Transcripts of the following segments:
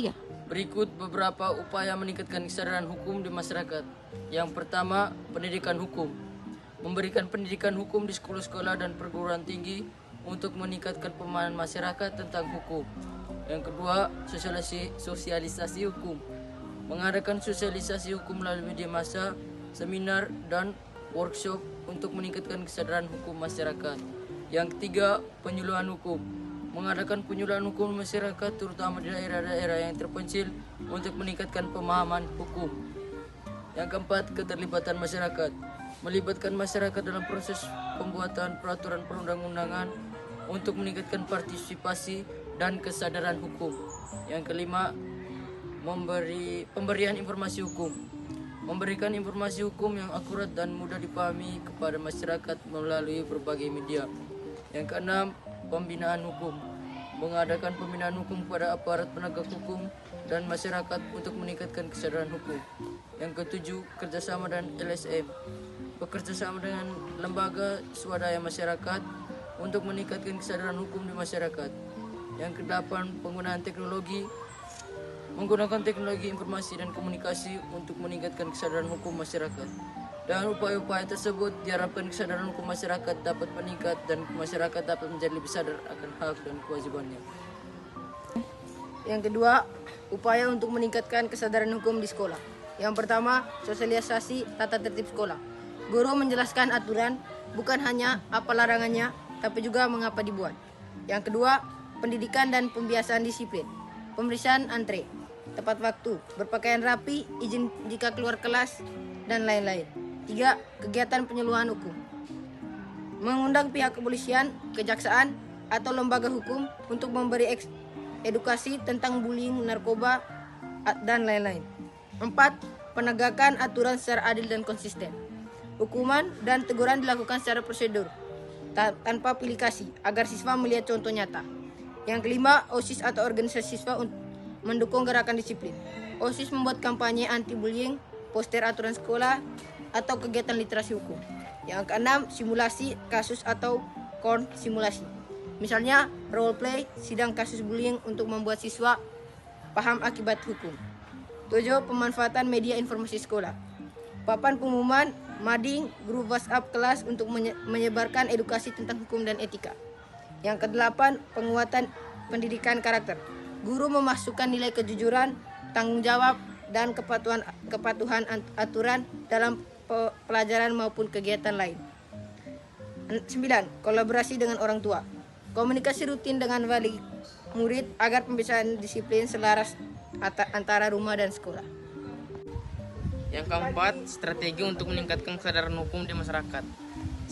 Iya. Berikut beberapa upaya meningkatkan kesadaran hukum di masyarakat. Yang pertama, pendidikan hukum. Memberikan pendidikan hukum di sekolah-sekolah dan perguruan tinggi untuk meningkatkan pemahaman masyarakat tentang hukum. Yang kedua, sosialisasi hukum. Mengadakan sosialisasi hukum melalui media massa, seminar, dan workshop untuk meningkatkan kesadaran hukum masyarakat. Yang ketiga, penyuluhan hukum. Mengadakan penyuluhan hukum masyarakat terutama di daerah-daerah yang terpencil untuk meningkatkan pemahaman hukum. Yang keempat, keterlibatan masyarakat. Melibatkan masyarakat dalam proses pembuatan peraturan perundang-undangan untuk meningkatkan partisipasi dan kesadaran hukum. Yang kelima, pemberian informasi hukum. Memberikan informasi hukum yang akurat dan mudah dipahami kepada masyarakat melalui berbagai media. Yang keenam, pembinaan hukum. Mengadakan pembinaan hukum kepada aparat penegak hukum dan masyarakat untuk meningkatkan kesadaran hukum. Yang ketujuh, kerjasama dan LSM. Bekerjasama dengan lembaga swadaya masyarakat untuk meningkatkan kesadaran hukum di masyarakat. Yang kedelapan, penggunaan teknologi. Menggunakan teknologi informasi dan komunikasi untuk meningkatkan kesadaran hukum masyarakat. Dan upaya-upaya tersebut diharapkan kesadaran hukum masyarakat dapat meningkat dan masyarakat dapat menjadi lebih sadar akan hak dan kewajibannya. Yang kedua, upaya untuk meningkatkan kesadaran hukum di sekolah. Yang pertama, sosialisasi tata tertib sekolah. Guru menjelaskan aturan, bukan hanya apa larangannya, tapi juga mengapa dibuat. Yang kedua, pendidikan dan pembiasaan disiplin. Pemeriksaan antre, tepat waktu, berpakaian rapi, izin jika keluar kelas, dan lain-lain. 3. Kegiatan penyuluhan hukum. Mengundang pihak kepolisian, kejaksaan, atau lembaga hukum untuk memberi edukasi tentang bullying, narkoba, dan lain-lain. 4. Penegakan aturan secara adil dan konsisten. Hukuman dan teguran dilakukan secara prosedur, tanpa pilih kasih, agar siswa melihat contoh nyata. Yang kelima, OSIS atau organisasi siswa mendukung gerakan disiplin. OSIS membuat kampanye anti-bullying, poster aturan sekolah, atau kegiatan literasi hukum. Yang keenam, simulasi kasus atau corn simulasi. Misalnya, role play sidang kasus bullying untuk membuat siswa paham akibat hukum. 7. Pemanfaatan media informasi sekolah. Papan pengumuman, mading, grup WhatsApp kelas untuk menyebarkan edukasi tentang hukum dan etika. Yang kedelapan, penguatan pendidikan karakter. Guru memasukkan nilai kejujuran, tanggung jawab, dan kepatuhan aturan dalam pelajaran maupun kegiatan lain. 9. Kolaborasi dengan orang tua. Komunikasi rutin dengan wali murid agar pembicaraan disiplin selaras antara rumah dan sekolah. Yang keempat, strategi untuk meningkatkan kesadaran hukum di masyarakat.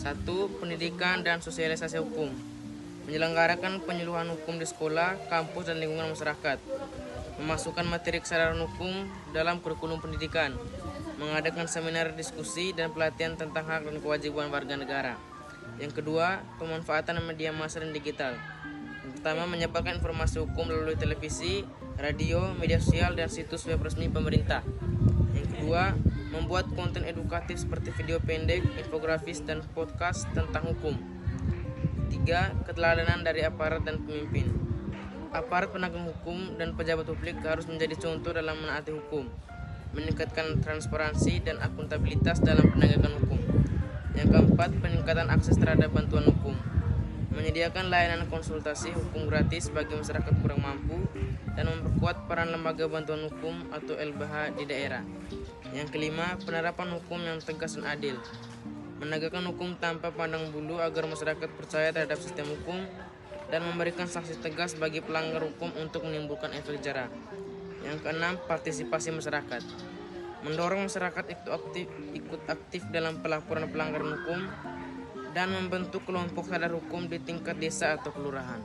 1. Pendidikan dan sosialisasi hukum. Menyelenggarakan penyuluhan hukum di sekolah, kampus, dan lingkungan masyarakat. Memasukkan materi kesadaran hukum dalam kurikulum pendidikan. Mengadakan seminar diskusi dan pelatihan tentang hak dan kewajiban warga negara. Yang kedua, pemanfaatan media massa dan digital. Yang pertama, menyebarkan informasi hukum melalui televisi, radio, media sosial, dan situs web resmi pemerintah. Yang kedua, membuat konten edukatif seperti video pendek, infografis, dan podcast tentang hukum. 3. Keteladanan dari aparat dan pemimpin. Aparat penegak hukum dan pejabat publik harus menjadi contoh dalam menaati hukum, meningkatkan transparansi dan akuntabilitas dalam penegakan hukum. Yang keempat, peningkatan akses terhadap bantuan hukum. Menyediakan layanan konsultasi hukum gratis bagi masyarakat kurang mampu dan memperkuat peran lembaga bantuan hukum atau LBH di daerah. Yang kelima, penerapan hukum yang tegas dan adil. Menegakkan hukum tanpa pandang bulu agar masyarakat percaya terhadap sistem hukum dan memberikan sanksi tegas bagi pelanggar hukum untuk menimbulkan efek jera. Yang keenam, partisipasi masyarakat. Mendorong masyarakat ikut aktif dalam pelaporan pelanggaran hukum dan membentuk kelompok sadar hukum di tingkat desa atau kelurahan.